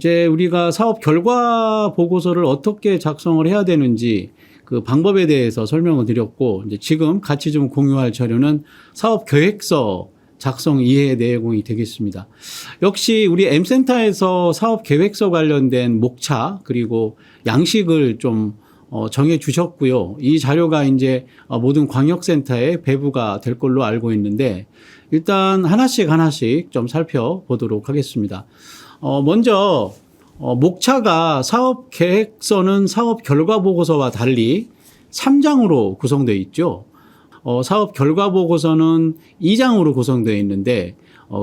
이제 우리가 사업 결과 보고서를 어떻게 작성을 해야 되는지 그 방법에 대해서 설명을 드렸고, 이제 지금 같이 좀 공유할 자료는 사업 계획서 작성 이해 내용이 되겠습니다. 역시 우리 M센터에서 사업 계획서 관련된 목차 그리고 양식을 좀 정해 주셨고요. 이 자료가 이제 모든 광역센터에 배부가 될 걸로 알고 있는데, 일단 하나씩 좀 살펴보도록 하겠습니다. 먼저 목차가 사업 계획서는 사업 결과 보고서와 달리 3장으로 구성되어 있죠. 사업 결과 보고서는 2장으로 구성되어 있는데,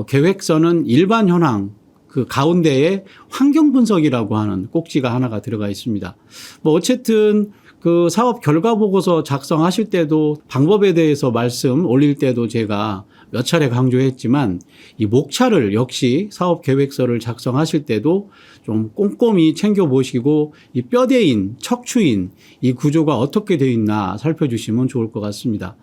계획서는 일반 현황 그 가운데에 환경 분석이라고 하는 꼭지가 하나가 들어가 있습니다. 뭐 어쨌든 그 사업 결과 보고서 작성하실 때도 방법에 대해서 말씀 올릴 때도 제가 몇 차례 강조했지만, 이 목차를 역시 사업 계획서를 작성하실 때도 좀 꼼꼼히 챙겨보시고 이 뼈대인, 척추인 이 구조가 어떻게 되어 있나 살펴주시면 좋을 것 같습니다.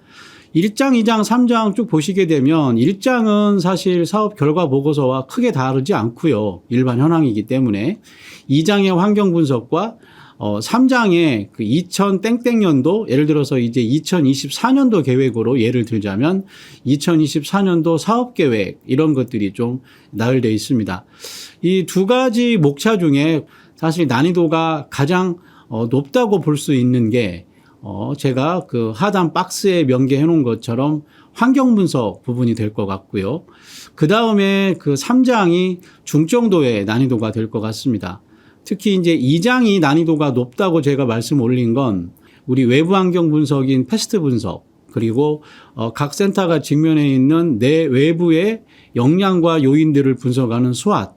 1장, 2장, 3장 쭉 보시게 되면 1장은 사실 사업 결과 보고서와 크게 다르지 않고요. 일반 현황이기 때문에 2장의 환경 분석과 3장의 그 2000땡땡년도, 예를 들어서 이제 2024년도 계획으로 예를 들자면 2024년도 사업 계획 이런 것들이 좀 나열되어 있습니다. 이 두 가지 목차 중에 사실 난이도가 가장 높다고 볼 수 있는 게 제가 그 하단 박스에 명기해 놓은 것처럼 환경 분석 부분이 될 것 같고요. 그 다음에 그 3장이 중정도의 난이도가 될 것 같습니다. 특히 이제 2장이 난이도가 높다고 제가 말씀 올린 건 우리 외부 환경 분석인 패스트 분석, 그리고 각 센터가 직면해 있는 내 외부의 역량과 요인들을 분석하는 SWOT,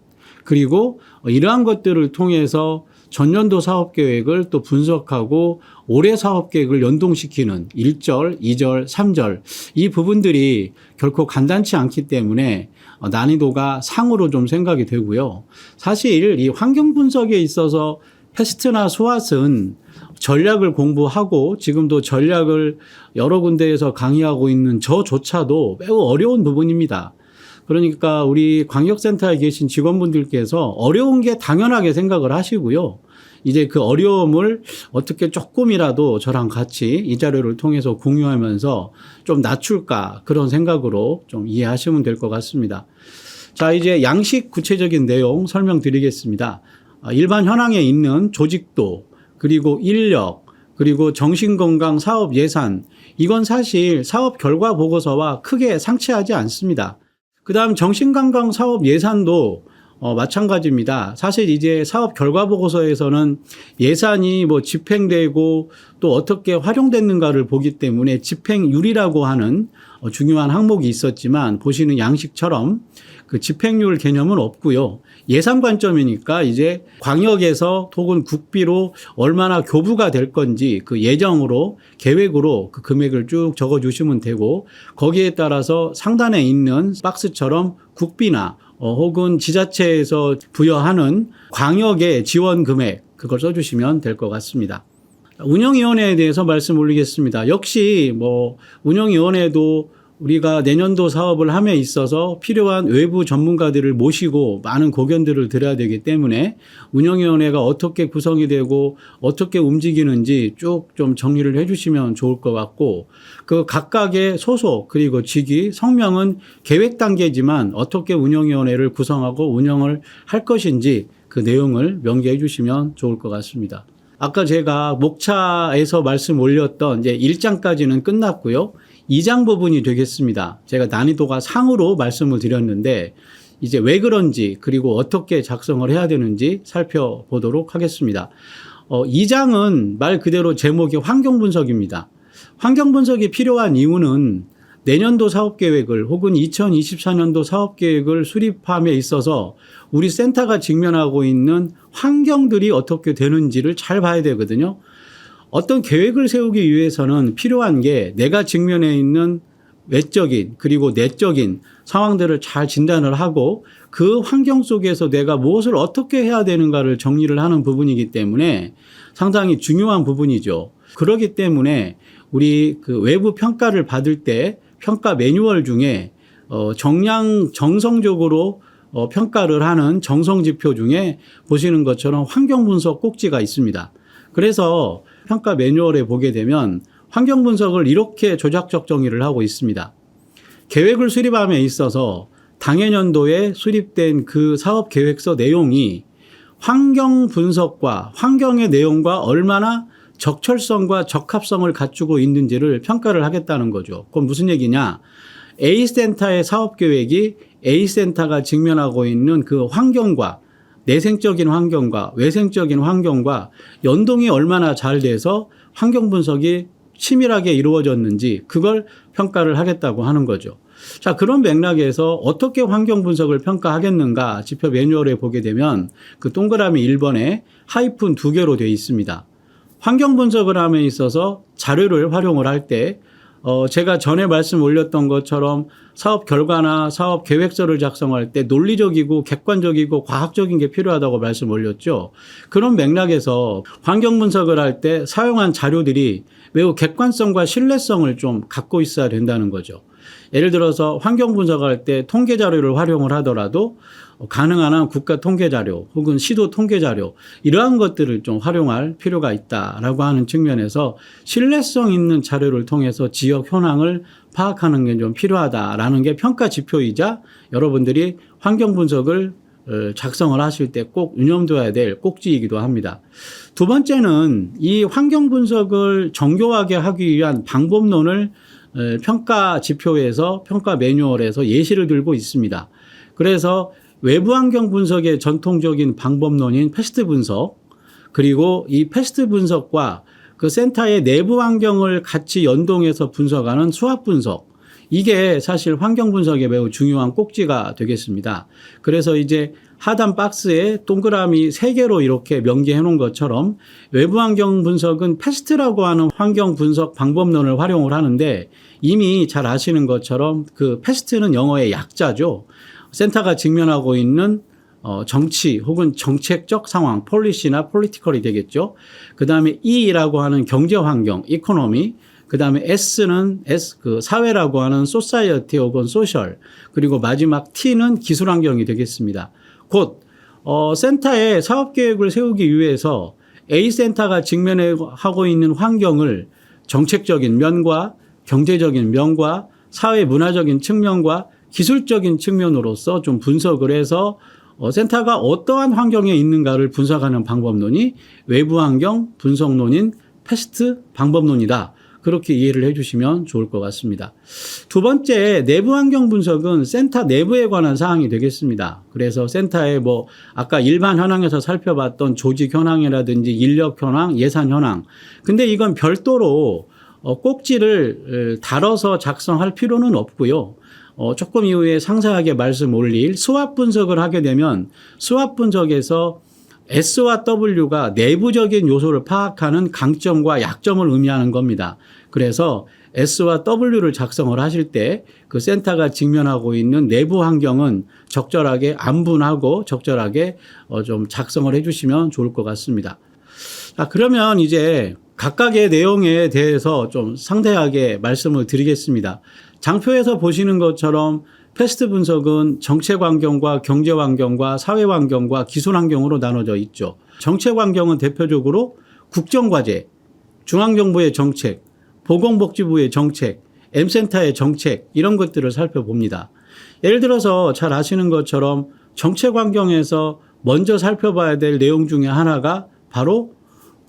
그리고 이러한 것들을 통해서 전년도 사업계획을 또 분석하고 올해 사업계획을 연동시키는 1절, 2절, 3절 이 부분들이 결코 간단치 않기 때문에 난이도가 상으로 좀 생각이 되고요. 사실 이 환경 분석에 있어서 패스트나 스왓은 전략을 공부하고 지금도 전략을 여러 군데에서 강의하고 있는 저조차도 매우 어려운 부분입니다. 그러니까 우리 광역센터에 계신 직원분들께서 어려운 게 당연하게 생각을 하시고요. 이제 그 어려움을 어떻게 조금이라도 저랑 같이 이 자료를 통해서 공유하면서 좀 낮출까 그런 생각으로 좀 이해하시면 될 것 같습니다. 자, 이제 양식 구체적인 내용 설명드리겠습니다. 일반 현황에 있는 조직도, 그리고 인력, 그리고 정신건강 사업 예산, 이건 사실 사업 결과 보고서와 크게 상치하지 않습니다. 그 다음 정신건강 사업 예산도 마찬가지입니다. 사실 이제 사업 결과 보고서에서는 예산이 뭐 집행되고 또 어떻게 활용됐는가를 보기 때문에 집행률이라고 하는 중요한 항목이 있었지만, 보시는 양식처럼 그 집행률 개념은 없고요. 예산 관점이니까 이제 광역에서 혹은 국비로 얼마나 교부가 될 건지 그 예정으로 계획으로 그 금액을 쭉 적어 주시면 되고, 거기에 따라서 상단에 있는 박스처럼 국비나 혹은 지자체에서 부여하는 광역의 지원 금액 그걸 써주시면 될 것 같습니다. 운영위원회에 대해서 말씀 올리겠습니다. 역시 뭐 운영위원회도 우리가 내년도 사업을 함에 있어서 필요한 외부 전문가들을 모시고 많은 고견들을 드려야 되기 때문에 운영위원회가 어떻게 구성이 되고 어떻게 움직이는지 쭉 좀 정리를 해 주시면 좋을 것 같고, 그 각각의 소속 그리고 직위 성명은 계획 단계지만 어떻게 운영위원회를 구성하고 운영을 할 것인지 그 내용을 명기해 주시면 좋을 것 같습니다. 아까 제가 목차에서 말씀 올렸던 이제 1장까지는 끝났고요. 2장 부분이 되겠습니다. 제가 난이도가 상으로 말씀을 드렸는데 이제 왜 그런지 그리고 어떻게 작성을 해야 되는지 살펴보도록 하겠습니다. 2장은 말 그대로 제목이 환경 분석입니다. 환경 분석이 필요한 이유는 내년도 사업계획을 혹은 2024년도 사업계획을 수립함에 있어서 우리 센터가 직면하고 있는 환경들이 어떻게 되는지를 잘 봐야 되거든요. 어떤 계획을 세우기 위해서는 필요한 게 내가 직면해 있는 외적인 그리고 내적인 상황들을 잘 진단을 하고 그 환경 속에서 내가 무엇을 어떻게 해야 되는가를 정리를 하는 부분이기 때문에 상당히 중요한 부분이죠. 그렇기 때문에 우리 그 외부 평가를 받을 때 평가 매뉴얼 중에 정량정성적으로 평가를 하는 정성 지표 중에 보시는 것처럼 환경 분석 꼭지가 있습니다. 그래서 평가 매뉴얼에 보게 되면 환경 분석을 이렇게 조작적 정의를 하고 있습니다. 계획을 수립함에 있어서 당해년도에 수립된 그 사업 계획서 내용이 환경 분석과 환경의 내용과 얼마나 적철성과 적합성을 갖추고 있는지를 평가를 하겠다는 거죠. 그건 무슨 얘기냐? A센터의 사업 계획이 A센터가 직면하고 있는 그 환경과 내생적인 환경과 외생적인 환경과 연동이 얼마나 잘 돼서 환경 분석이 치밀하게 이루어졌는지 그걸 평가를 하겠다고 하는 거죠. 자, 그런 맥락에서 어떻게 환경 분석을 평가하겠는가 지표 매뉴얼에 보게 되면 그 동그라미 1번에 하이픈 2개로 되어 있습니다. 환경 분석을 함에 있어서 자료를 활용을 할 때 제가 전에 말씀 올렸던 것처럼 사업 결과나 사업 계획서를 작성할 때 논리적이고 객관적이고 과학적인 게 필요하다고 말씀 올렸죠. 그런 맥락에서 환경 분석을 할 때 사용한 자료들이 매우 객관성과 신뢰성을 좀 갖고 있어야 된다는 거죠. 예를 들어서 환경 분석할 때 통계 자료를 활용을 하더라도 가능한 한 국가 통계 자료 혹은 시도 통계 자료 이러한 것들을 좀 활용할 필요가 있다라고 하는 측면에서 신뢰성 있는 자료를 통해서 지역 현황을 파악하는 게 좀 필요하다라는 게 평가 지표이자 여러분들이 환경 분석을 작성을 하실 때 꼭 유념둬야 될 꼭지이기도 합니다. 두 번째는 이 환경 분석을 정교하게 하기 위한 방법론을 평가 지표에서 평가 매뉴얼에서 예시를 들고 있습니다. 그래서 외부 환경 분석의 전통적인 방법론인 패스트 분석 그리고 이 패스트 분석과 그 센터의 내부 환경을 같이 연동해서 분석하는 수합 분석 이게 사실 환경 분석에 매우 중요한 꼭지가 되겠습니다. 그래서 이제 하단 박스에 동그라미 3개로 이렇게 명기해 놓은 것처럼 외부 환경 분석은 패스트라고 하는 환경 분석 방법론을 활용을 하는데 이미 잘 아시는 것처럼 그 패스트는 영어의 약자죠. 센터가 직면하고 있는 정치 혹은 정책적 상황, 폴리시나 폴리티컬이 되겠죠. 그다음에 E라고 하는 경제 환경, 이코노미, 그다음에 S는 그 사회라고 하는 소사이어티 혹은 소셜, 그리고 마지막 T는 기술 환경이 되겠습니다. 곧 센터의 사업 계획을 세우기 위해서 A 센터가 직면하고 있는 환경을 정책적인 면과 경제적인 면과 사회 문화적인 측면과 기술적인 측면으로서 좀 분석을 해서 센터가 어떠한 환경에 있는가를 분석하는 방법론이 외부 환경 분석론인 패스트 방법론이다. 그렇게 이해를 해 주시면 좋을 것 같습니다. 두 번째, 내부 환경 분석은 센터 내부에 관한 사항이 되겠습니다. 그래서 센터의 아까 일반 현황에서 살펴봤던 조직 현황이라든지 인력 현황, 예산 현황. 근데 이건 별도로 꼭지를 달아서 작성할 필요는 없고요. 조금 이후에 상세하게 말씀 올릴 수합 분석을 하게 되면 수합 분석에서 S와 W가 내부적인 요소를 파악하는 강점과 약점을 의미하는 겁니다. 그래서 S와 W를 작성을 하실 때 그 센터가 직면하고 있는 내부 환경은 적절하게 안분하고 적절하게 좀 작성을 해 주시면 좋을 것 같습니다. 자, 그러면 이제 각각의 내용에 대해서 좀 상세하게 말씀을 드리겠습니다. 장표에서 보시는 것처럼 패스트 분석은 정책 환경과 경제 환경과 사회 환경과 기술 환경으로 나눠져 있죠. 정책 환경은 대표적으로 국정과제, 중앙정부의 정책, 보건복지부의 정책, M센터의 정책 이런 것들을 살펴봅니다. 예를 들어서 잘 아시는 것처럼 정책 환경에서 먼저 살펴봐야 될 내용 중에 하나가 바로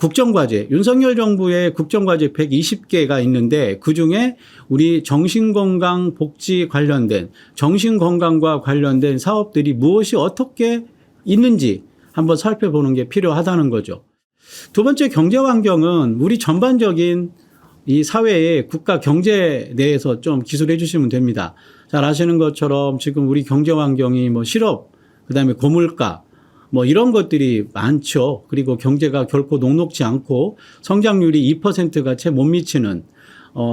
국정과제, 윤석열 정부의 국정과제 120개가 있는데 그중에 우리 정신건강 복지 관련된 정신건강과 관련된 사업들이 무엇이 어떻게 있는지 한번 살펴보는 게 필요하다는 거죠. 두 번째, 경제 환경은 우리 전반적인 이 사회의 국가 경제에 대해서 좀 기술해 주시면 됩니다. 잘 아시는 것처럼 지금 우리 경제 환경이 실업, 그다음에 고물가 이런 것들이 많죠. 그리고 경제가 결코 녹록지 않고 성장률이 2%가 채 못 미치는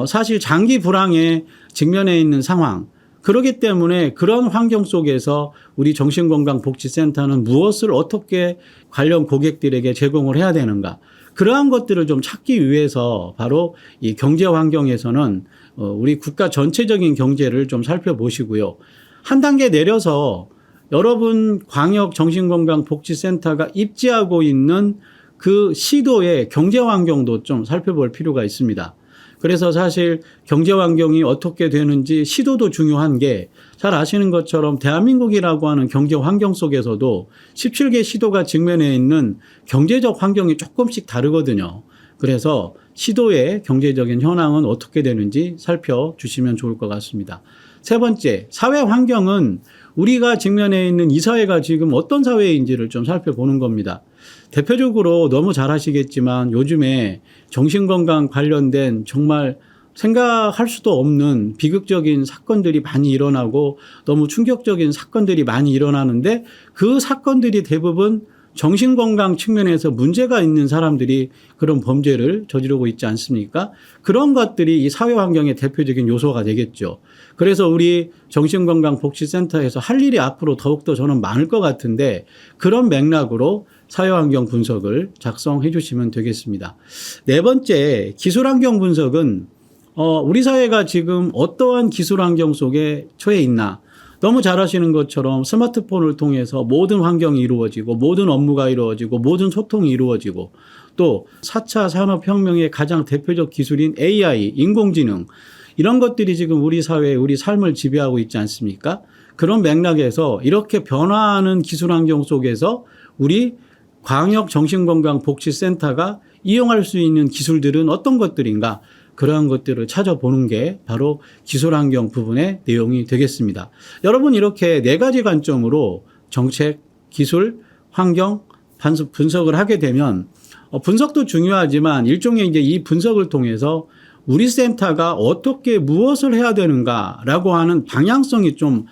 사실 장기 불황에 직면해 있는 상황. 그렇기 때문에 그런 환경 속에서 우리 정신건강복지센터는 무엇을 어떻게 관련 고객들에게 제공을 해야 되는가. 그러한 것들을 좀 찾기 위해서 바로 이 경제 환경에서는 우리 국가 전체적인 경제를 좀 살펴보시고요. 한 단계 내려서 여러분 광역정신건강복지센터가 입지하고 있는 그 시도의 경제 환경도 좀 살펴볼 필요가 있습니다. 그래서 사실 경제 환경이 어떻게 되는지 시도도 중요한 게 잘 아시는 것처럼 대한민국이라고 하는 경제 환경 속에서도 17개 시도가 직면해 있는 경제적 환경이 조금씩 다르거든요. 그래서 시도의 경제적인 현황은 어떻게 되는지 살펴주시면 좋을 것 같습니다. 세 번째, 사회 환경은 우리가 직면해 있는 이 사회가 지금 어떤 사회인지를 좀 살펴보는 겁니다. 대표적으로 너무 잘 아시겠지만 요즘에 정신건강 관련된 정말 생각할 수도 없는 비극적인 사건들이 많이 일어나고 너무 충격적인 사건들이 많이 일어나는데 그 사건들이 대부분 정신건강 측면에서 문제가 있는 사람들이 그런 범죄를 저지르고 있지 않습니까? 그런 것들이 이 사회 환경의 대표적인 요소가 되겠죠. 그래서 우리 정신건강복지센터에서 할 일이 앞으로 더욱더 저는 많을 것 같은데 그런 맥락으로 사회환경 분석을 작성해 주시면 되겠습니다. 네 번째, 기술환경 분석은 우리 사회가 지금 어떠한 기술환경 속에 처해 있나. 너무 잘 아시는 것처럼 스마트폰을 통해서 모든 환경이 이루어지고 모든 업무가 이루어지고 모든 소통이 이루어지고 또 4차 산업혁명의 가장 대표적 기술인 AI, 인공지능 이런 것들이 지금 우리 사회, 우리 삶을 지배하고 있지 않습니까? 그런 맥락에서 이렇게 변화하는 기술 환경 속에서 우리 광역정신건강복지센터가 이용할 수 있는 기술들은 어떤 것들인가? 그러한 것들을 찾아보는 게 바로 기술환경 부분의 내용이 되겠습니다. 여러분 이렇게 네 가지 관점으로 정책, 기술, 환경, 분석을 하게 되면 분석도 중요하지만 일종의 이제 이 분석을 통해서 우리 센터가 어떻게 무엇을 해야 되는가라고 하는 방향성이 좀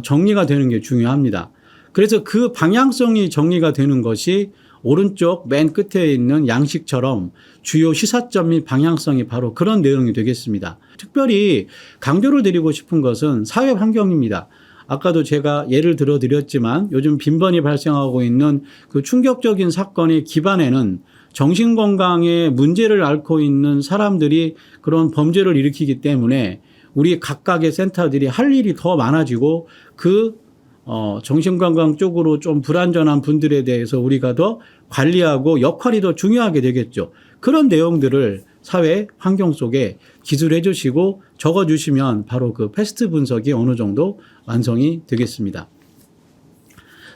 정리가 되는 게 중요합니다. 그래서 그 방향성이 정리가 되는 것이 오른쪽 맨 끝에 있는 양식처럼 주요 시사점 및 방향성이 바로 그런 내용이 되겠습니다. 특별히 강조를 드리고 싶은 것은 사회 환경입니다. 아까도 제가 예를 들어 드렸지만 요즘 빈번히 발생하고 있는 그 충격적인 사건의 기반에는 정신건강에 문제를 앓고 있는 사람들이 그런 범죄를 일으키기 때문에 우리 각각의 센터들이 할 일이 더 많아지고 그 정신건강 쪽으로 좀 불안전한 분들에 대해서 우리가 더 관리하고 역할이 더 중요하게 되겠죠. 그런 내용들을 사회 환경 속에 기술해 주시고 적어 주시면 바로 그 패스트 분석이 어느 정도 완성이 되겠습니다.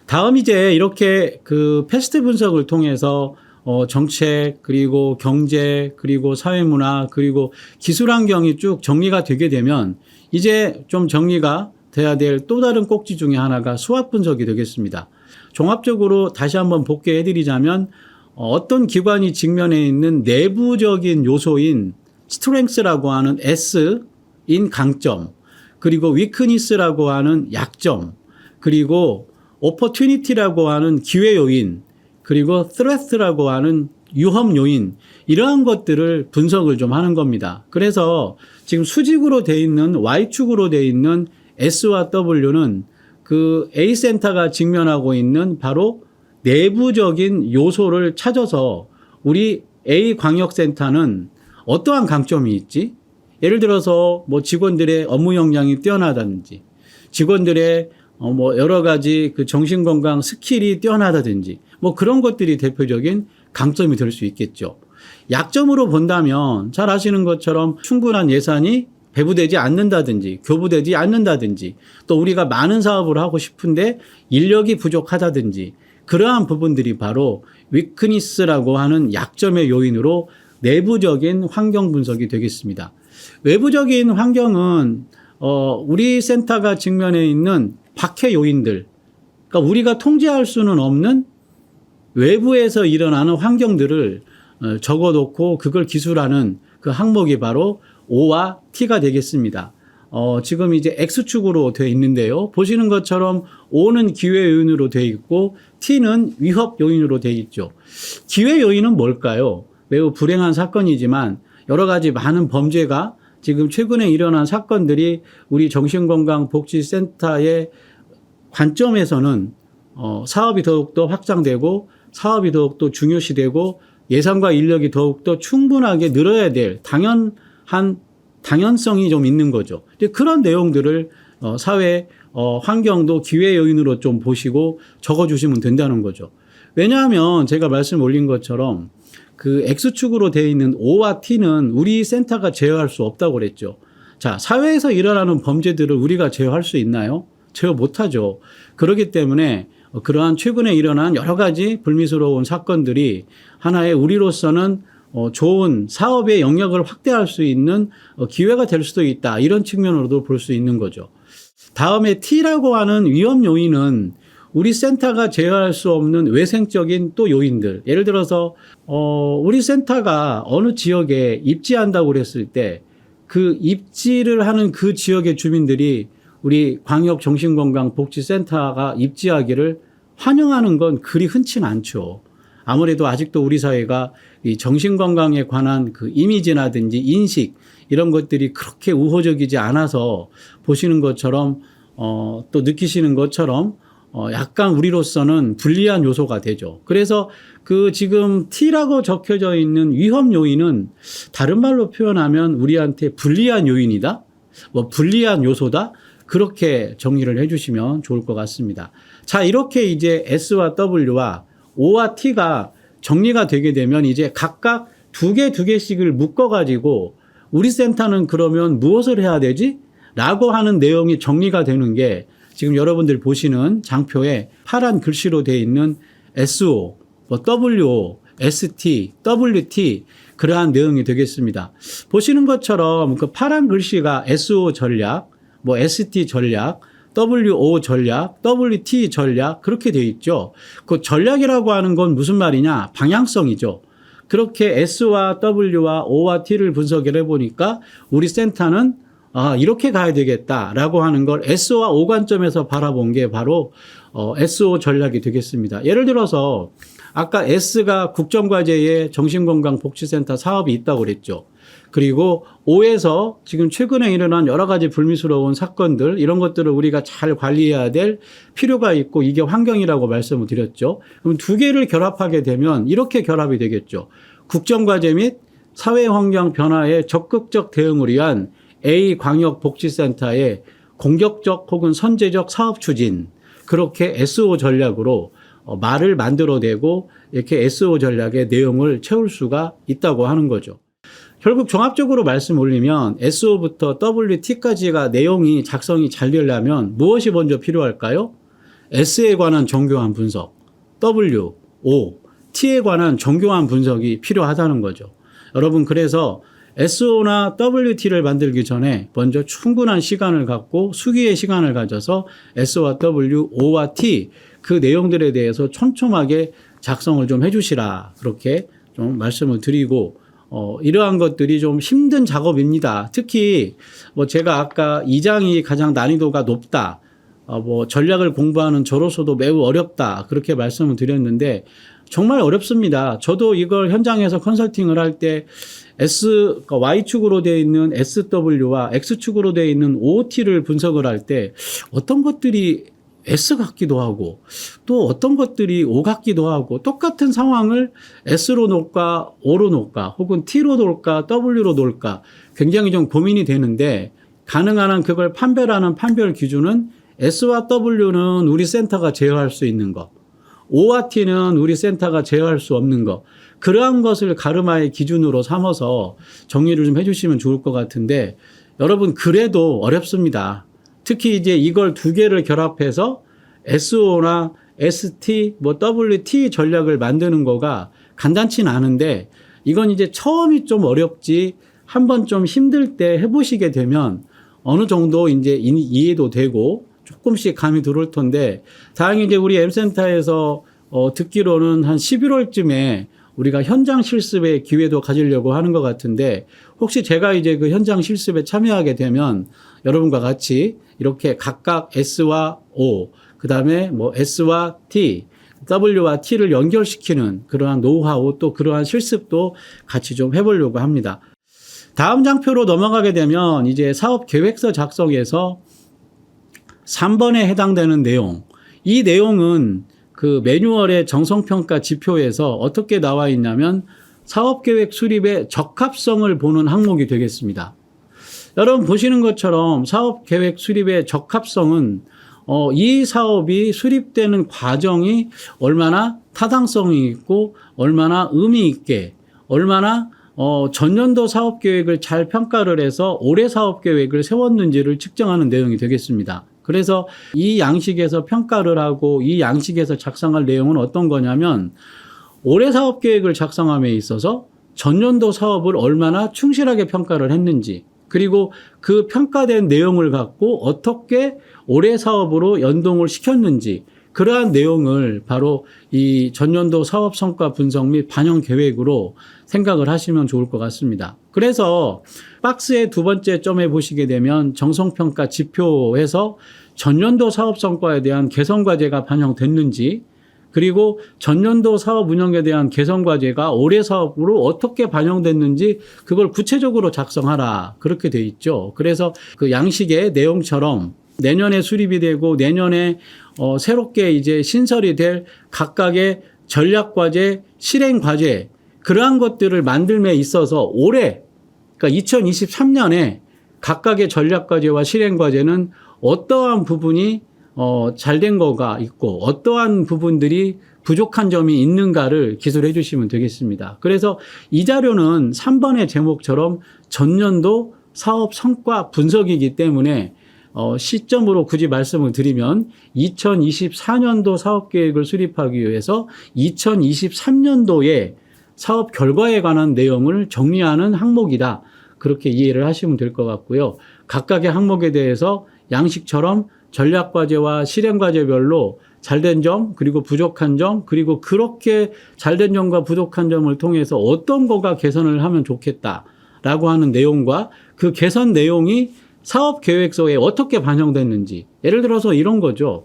다음 이제 이렇게 그 패스트 분석을 통해서 정책 그리고 경제 그리고 사회문화 그리고 기술 환경이 쭉 정리가 되게 되면 이제 좀 정리가 돼야 될 또 다른 꼭지 중에 하나가 수학 분석이 되겠습니다. 종합적으로 다시 한번 복귀해 드리자면 어떤 기관이 직면해 있는 내부적인 요소인 스트렝스라고 하는 S인 강점, 그리고 위크니스라고 하는 약점, 그리고 오퍼튜니티라고 하는 기회 요인, 그리고 threat라고 하는 위험 요인, 이러한 것들을 분석을 좀 하는 겁니다. 그래서 지금 수직으로 돼 있는 Y축으로 돼 있는 S와 W는 그 A센터가 직면하고 있는 바로 내부적인 요소를 찾아서 우리 A광역센터는 어떠한 강점이 있지? 예를 들어서 뭐 직원들의 업무 역량이 뛰어나다든지 직원들의 뭐 여러 가지 그 정신건강 스킬이 뛰어나다든지 뭐 그런 것들이 대표적인 강점이 될 수 있겠죠. 약점으로 본다면 잘 아시는 것처럼 충분한 예산이 배부되지 않는다든지 교부되지 않는다든지 또 우리가 많은 사업을 하고 싶은데 인력이 부족하다든지 그러한 부분들이 바로 위크니스라고 하는 약점의 요인으로 내부적인 환경 분석이 되겠습니다. 외부적인 환경은 우리 센터가 직면해 있는 박해 요인들, 그러니까 우리가 통제할 수는 없는 외부에서 일어나는 환경들을 적어놓고 그걸 기술하는 그 항목이 바로 O와 T가 되겠습니다. 지금 이제 X축으로 되어 있는데요. 보시는 것처럼 O는 기회 요인으로 되어 있고 T는 위협 요인으로 되어 있죠. 기회 요인은 뭘까요? 매우 불행한 사건이지만 여러 가지 많은 범죄가 지금 최근에 일어난 사건들이 우리 정신건강복지센터의 관점에서는 사업이 더욱더 확장되고 사업이 더욱더 중요시되고 예산과 인력이 더욱더 충분하게 늘어야 될 당연성이 좀 있는 거죠. 그런 내용들을 사회 환경도 기회 요인으로 좀 보시고 적어주시면 된다는 거죠. 왜냐하면 제가 말씀 올린 것처럼 그 X축으로 되어 있는 O와 T는 우리 센터가 제어할 수 없다고 그랬죠. 자, 사회에서 일어나는 범죄들을 우리가 제어할 수 있나요? 제어 못하죠. 그렇기 때문에 그러한 최근에 일어난 여러 가지 불미스러운 사건들이 하나의 우리로서는 좋은 사업의 영역을 확대할 수 있는 기회가 될 수도 있다. 이런 측면으로도 볼 수 있는 거죠. 다음에 T라고 하는 위험 요인은 우리 센터가 제어할 수 없는 외생적인 또 요인들. 예를 들어서 우리 센터가 어느 지역에 입지한다고 그랬을 때 그 입지를 하는 그 지역의 주민들이 우리 광역정신건강복지센터가 입지하기를 환영하는 건 그리 흔치는 않죠. 아무래도 아직도 우리 사회가 이 정신건강에 관한 그 이미지라든지 인식 이런 것들이 그렇게 우호적이지 않아서 보시는 것처럼 또 느끼시는 것처럼 약간 우리로서는 불리한 요소가 되죠. 그래서 그 지금 T라고 적혀져 있는 위험 요인은 다른 말로 표현하면 우리한테 불리한 요인이다, 뭐 불리한 요소다, 그렇게 정리를 해주시면 좋을 것 같습니다. 자, 이렇게 이제 S와 W와 O와 T가 정리가 되게 되면 이제 각각 두 개씩을 묶어가지고 우리 센터는 그러면 무엇을 해야 되지? 라고 하는 내용이 정리가 되는 게 지금 여러분들 보시는 장표에 파란 글씨로 되어 있는 SO, WO, ST, WT 그러한 내용이 되겠습니다. 보시는 것처럼 그 파란 글씨가 SO 전략, ST 전략, WO 전략, WT 전략 그렇게 되어 있죠. 그 전략이라고 하는 건 무슨 말이냐? 방향성이죠. 그렇게 S와 W와 O와 T를 분석을 해보니까 우리 센터는 이렇게 가야 되겠다라고 하는 걸 SO와 O 관점에서 바라본 게 바로 SO 전략이 되겠습니다. 예를 들어서 아까 S가 국정과제에 정신건강복지센터 사업이 있다고 그랬죠. 그리고 O에서 지금 최근에 일어난 여러 가지 불미스러운 사건들 이런 것들을 우리가 잘 관리해야 될 필요가 있고 이게 환경이라고 말씀을 드렸죠. 그럼 두 개를 결합하게 되면 이렇게 결합이 되겠죠. 국정과제 및 사회환경 변화에 적극적 대응을 위한 A광역복지센터의 공격적 혹은 선제적 사업 추진 그렇게 SO 전략으로 말을 만들어내고 이렇게 SO 전략의 내용을 채울 수가 있다고 하는 거죠. 결국 종합적으로 말씀 올리면 SO부터 WT까지가 내용이 작성이 잘 되려면 무엇이 먼저 필요할까요? S에 관한 정교한 분석, W, O, T에 관한 정교한 분석이 필요하다는 거죠. 여러분 그래서 SO나 WT를 만들기 전에 먼저 충분한 시간을 갖고 수기의 시간을 가져서 SO와 W, O와 T 그 내용들에 대해서 촘촘하게 작성을 좀 해주시라 그렇게 좀 말씀을 드리고 이러한 것들이 좀 힘든 작업입니다. 특히 제가 아까 2장이 가장 난이도가 높다. 전략을 공부하는 저로서도 매우 어렵다. 그렇게 말씀을 드렸는데 정말 어렵습니다. 저도 이걸 현장에서 컨설팅을 할 때 Y축으로 되어 있는 SW와 X축으로 되어 있는 OT를 분석을 할 때 어떤 것들이 S 같기도 하고 또 어떤 것들이 O 같기도 하고 똑같은 상황을 S로 놓을까 O로 놓을까 혹은 T로 놓을까 W로 놓을까 굉장히 좀 고민이 되는데 가능한 한 그걸 판별하는 판별 기준은 S와 W는 우리 센터가 제어할 수 있는 것, O와 T는 우리 센터가 제어할 수 없는 것, 그러한 것을 가르마의 기준으로 삼아서 정리를 좀 해주시면 좋을 것 같은데 여러분 그래도 어렵습니다. 특히 이제 이걸 두 개를 결합해서 SO나 ST, WT 전략을 만드는 거가 간단치는 않은데 이건 이제 처음이 좀 어렵지 한번 좀 힘들 때 해보시게 되면 어느 정도 이제 이해도 되고 조금씩 감이 들어올 텐데 다행히 이제 우리 M센터에서 듣기로는 한 11월쯤에 우리가 현장 실습의 기회도 가지려고 하는 것 같은데 혹시 제가 이제 그 현장 실습에 참여하게 되면 여러분과 같이 이렇게 각각 S와 O, 그 다음에 S와 T, W와 T를 연결시키는 그러한 노하우 또 그러한 실습도 같이 좀 해보려고 합니다. 다음 장표로 넘어가게 되면 이제 사업 계획서 작성에서 3번에 해당되는 내용. 이 내용은 그 매뉴얼의 정성평가 지표에서 어떻게 나와 있냐면 사업계획 수립의 적합성을 보는 항목이 되겠습니다. 여러분 보시는 것처럼 사업계획 수립의 적합성은 이 사업이 수립되는 과정이 얼마나 타당성이 있고 얼마나 의미 있게 얼마나 전년도 사업 계획을 잘 평가를 해서 올해 사업 계획을 세웠는지를 측정하는 내용이 되겠습니다. 그래서 이 양식에서 평가를 하고 이 양식에서 작성할 내용은 어떤 거냐면 올해 사업 계획을 작성함에 있어서 전년도 사업을 얼마나 충실하게 평가를 했는지 그리고 그 평가된 내용을 갖고 어떻게 올해 사업으로 연동을 시켰는지 그러한 내용을 바로 이 전년도 사업 성과 분석 및 반영 계획으로 생각을 하시면 좋을 것 같습니다. 그래서 박스의 두 번째 점에 보시게 되면 정성평가 지표에서 전년도 사업 성과에 대한 개선 과제가 반영됐는지 그리고 전년도 사업 운영에 대한 개선 과제가 올해 사업으로 어떻게 반영됐는지 그걸 구체적으로 작성하라 그렇게 돼 있죠. 그래서 그 양식의 내용처럼 내년에 수립이 되고 내년에 새롭게 이제 신설이 될 각각의 전략 과제, 실행 과제 그러한 것들을 만들m에 있어서 올해 그러니까 2023년에 각각의 전략 과제와 실행 과제는 어떠한 부분이 잘된 거가 있고 어떠한 부분들이 부족한 점이 있는가를 기술해 주시면 되겠습니다. 그래서 이 자료는 3번의 제목처럼 전년도 사업 성과 분석이기 때문에 시점으로 굳이 말씀을 드리면 2024년도 사업 계획을 수립하기 위해서 2023년도에 사업 결과에 관한 내용을 정리하는 항목이다. 그렇게 이해를 하시면 될 것 같고요. 각각의 항목에 대해서 양식처럼 전략 과제와 실행 과제별로 잘된 점, 그리고 부족한 점, 그리고 그렇게 잘된 점과 부족한 점을 통해서 어떤 거가 개선을 하면 좋겠다라고 하는 내용과 그 개선 내용이 사업 계획서에 어떻게 반영됐는지 예를 들어서 이런 거죠.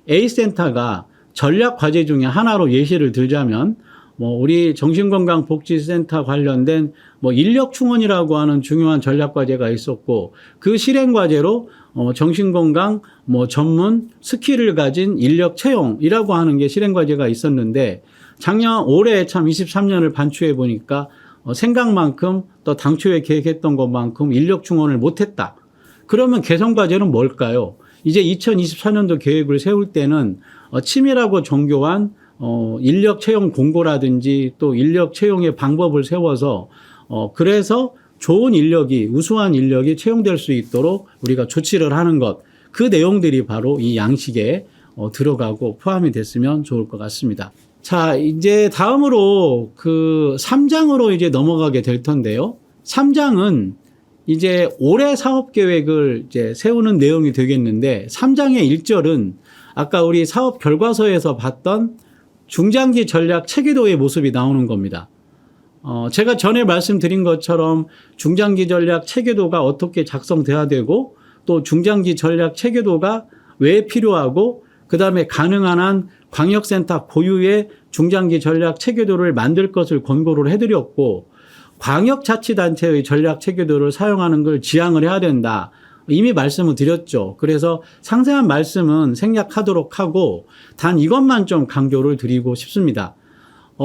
A센터가 전략 과제 중에 하나로 예시를 들자면 우리 정신건강복지센터 관련된 인력 충원이라고 하는 중요한 전략 과제가 있었고 그 실행 과제로 정신건강 전문 스킬을 가진 인력 채용이라고 하는 게 실행 과제가 있었는데 올해 참 23년을 반추해 보니까 생각만큼 또 당초에 계획했던 것만큼 인력 충원을 못했다. 그러면 개선 과제는 뭘까요? 이제 2024년도 계획을 세울 때는 치밀하고 정교한 인력 채용 공고라든지 또 인력 채용의 방법을 세워서 그래서 좋은 인력이 우수한 인력이 채용될 수 있도록 우리가 조치를 하는 것 그 내용들이 바로 이 양식에 들어가고 포함이 됐으면 좋을 것 같습니다. 자, 이제 다음으로 그 3장으로 이제 넘어가게 될 텐데요. 3장은 이제 올해 사업 계획을 이제 세우는 내용이 되겠는데 3장의 1절은 아까 우리 사업 결과서에서 봤던 중장기 전략 체계도의 모습이 나오는 겁니다. 제가 전에 말씀드린 것처럼 중장기 전략 체계도가 어떻게 작성돼야 되고 또 중장기 전략 체계도가 왜 필요하고 그다음에 가능한 한 광역센터 고유의 중장기 전략 체계도를 만들 것을 권고를 해드렸고 광역자치단체의 전략 체계도를 사용하는 걸 지향을 해야 된다. 이미 말씀을 드렸죠. 그래서 상세한 말씀은 생략하도록 하고 단 이것만 좀 강조를 드리고 싶습니다.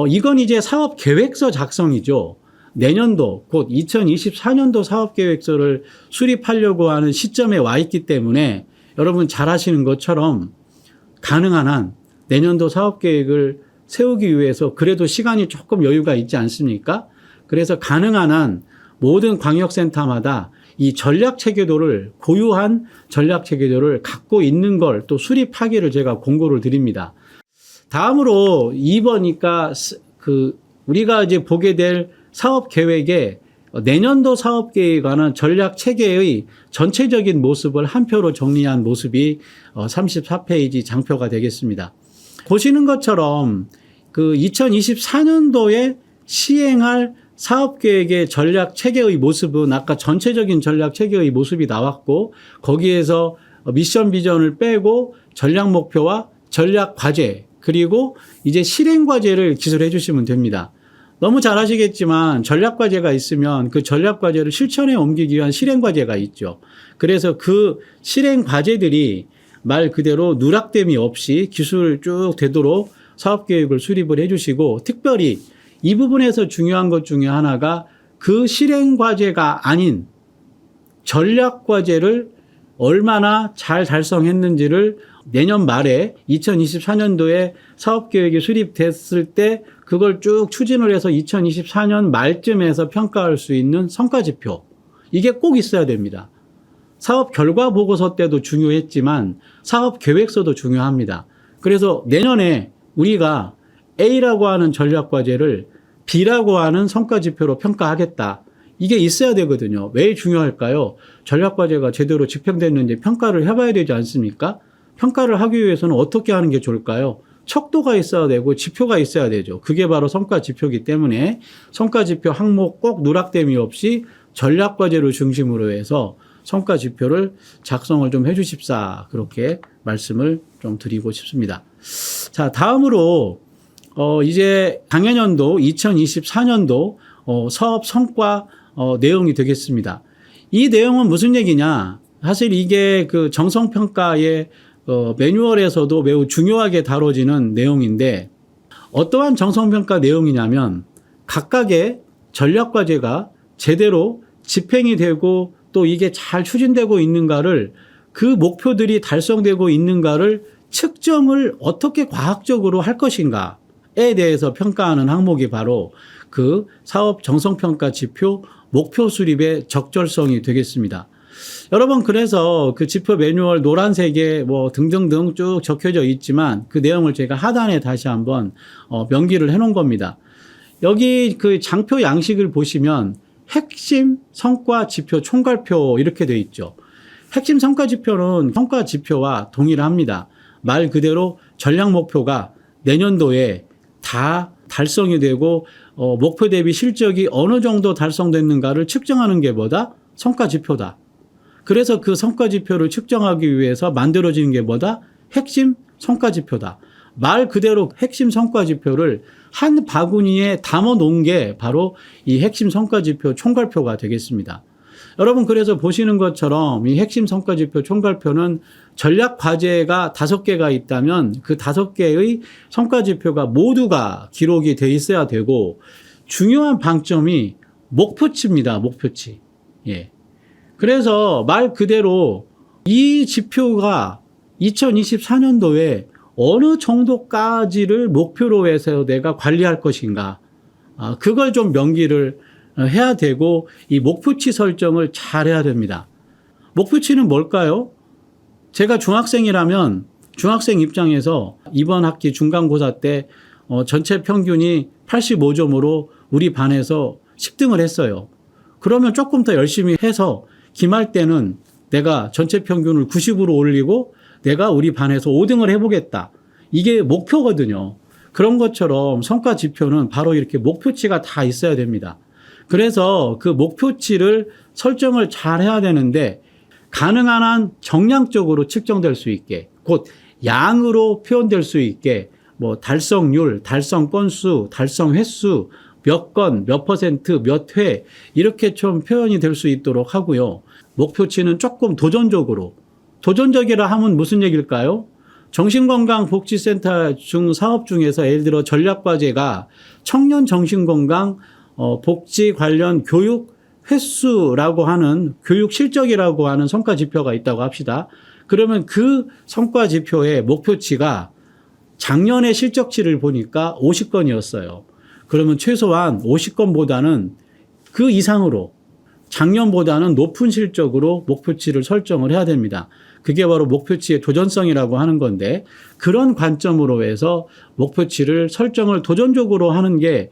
이건 이제 사업계획서 작성이죠. 내년도 곧 2024년도 사업계획서를 수립하려고 하는 시점에 와 있기 때문에 여러분 잘 아시는 것처럼 가능한 한 내년도 사업계획을 세우기 위해서 그래도 시간이 조금 여유가 있지 않습니까? 그래서 가능한 한 모든 광역센터마다 이 전략체계도를 고유한 전략체계도를 갖고 있는 걸 또 수립하기를 제가 공고를 드립니다. 다음으로 2번이니까 우리가 이제 보게 될 사업 계획에 내년도 사업 계획에 관한 전략 체계의 전체적인 모습을 한 표로 정리한 모습이 34페이지 장표가 되겠습니다. 보시는 것처럼 그 2024년도에 시행할 사업 계획의 전략 체계의 모습은 아까 전체적인 전략 체계의 모습이 나왔고 거기에서 미션 비전을 빼고 전략 목표와 전략 과제 그리고 이제 실행 과제를 기술해 주시면 됩니다. 너무 잘 아시겠지만 전략 과제가 있으면 그 전략 과제를 실천에 옮기기 위한 실행 과제가 있죠. 그래서 그 실행 과제들이 말 그대로 누락됨이 없이 기술 쭉 되도록 사업 계획을 수립을 해 주시고 특별히 이 부분에서 중요한 것 중에 하나가 그 실행 과제가 아닌 전략 과제를 얼마나 잘 달성했는지를 내년 말에 2024년도에 사업계획이 수립됐을 때 그걸 쭉 추진을 해서 2024년 말쯤에서 평가할 수 있는 성과지표. 이게 꼭 있어야 됩니다. 사업 결과 보고서 때도 중요했지만 사업 계획서도 중요합니다. 그래서 내년에 우리가 A라고 하는 전략과제를 B라고 하는 성과지표로 평가하겠다. 이게 있어야 되거든요. 왜 중요할까요? 전략과제가 제대로 집행됐는지 평가를 해봐야 되지 않습니까? 평가를 하기 위해서는 어떻게 하는 게 좋을까요? 척도가 있어야 되고 지표가 있어야 되죠. 그게 바로 성과지표이기 때문에 성과지표 항목 꼭 누락됨이 없이 전략과제를 중심으로 해서 성과지표를 작성을 좀 해주십사. 그렇게 말씀을 좀 드리고 싶습니다. 자, 다음으로 이제 당해년도 2024년도 사업 성과 내용이 되겠습니다. 이 내용은 무슨 얘기냐? 사실 이게 그 정성평가의 매뉴얼에서도 매우 중요하게 다뤄지는 내용인데 어떠한 정성평가 내용이냐면 각각의 전략과제가 제대로 집행이 되고 또 이게 잘 추진되고 있는가를 그 목표들이 달성되고 있는가를 측정을 어떻게 과학적으로 할 것인가에 대해서 평가하는 항목이 바로 그 사업 정성평가 지표 목표 수립의 적절성이 되겠습니다. 여러분 그래서 그 지표 매뉴얼 노란색에 뭐 등등등 쭉 적혀져 있지만 그 내용을 제가 하단에 다시 한번 명기를 해 놓은 겁니다. 여기 그 장표 양식을 보시면 핵심 성과 지표 총괄표 이렇게 돼 있죠. 핵심 성과 지표는 성과 지표와 동일합니다. 말 그대로 전략 목표가 내년도에 다 달성이 되고 목표 대비 실적이 어느 정도 달성됐는가를 측정하는 게 뭐다? 성과 지표다. 그래서 그 성과 지표를 측정하기 위해서 만들어지는 게 뭐다? 핵심 성과 지표다. 말 그대로 핵심 성과 지표를 한 바구니에 담아 놓은 게 바로 이 핵심 성과 지표 총괄표가 되겠습니다. 여러분 그래서 보시는 것처럼 이 핵심 성과 지표 총괄표는 전략 과제가 5개가 있다면 그 5개의 성과 지표가 모두가 기록이 돼 있어야 되고 중요한 방점이 목표치입니다. 목표치. 예. 그래서 말 그대로 이 지표가 2024년도에 어느 정도까지를 목표로 해서 내가 관리할 것인가. 그걸 좀 명기를 해야 되고 이 목표치 설정을 잘 해야 됩니다. 목표치는 뭘까요? 제가 중학생이라면 중학생 입장에서 이번 학기 중간고사 때 전체 평균이 85점으로 우리 반에서 10등을 했어요. 그러면 조금 더 열심히 해서 기말 때는 내가 전체 평균을 90으로 올리고 내가 우리 반에서 5등을 해보겠다. 이게 목표거든요. 그런 것처럼 성과 지표는 바로 이렇게 목표치가 다 있어야 됩니다. 그래서 그 목표치를 설정을 잘 해야 되는데 가능한 한 정량적으로 측정될 수 있게 곧 양으로 표현될 수 있게 뭐 달성률, 달성 건수, 달성 횟수, 몇 건, 몇 %, 몇 회 이렇게 좀 표현이 될 수 있도록 하고요. 목표치는 조금 도전적이라 하면 무슨 얘기일까요? 정신건강복지센터 중 사업 중에서 예를 들어 전략과제가 청년 정신건강 복지 관련 교육 횟수라고 하는 교육 실적이라고 하는 성과 지표가 있다고 합시다. 그러면 그 성과 지표의 목표치가 작년의 실적치를 보니까 50건이었어요. 그러면 최소한 50건보다는 그 이상으로 작년보다는 높은 실적으로 목표치를 설정을 해야 됩니다. 그게 바로 목표치의 도전성이라고 하는 건데 그런 관점으로 해서 목표치를 설정을 도전적으로 하는 게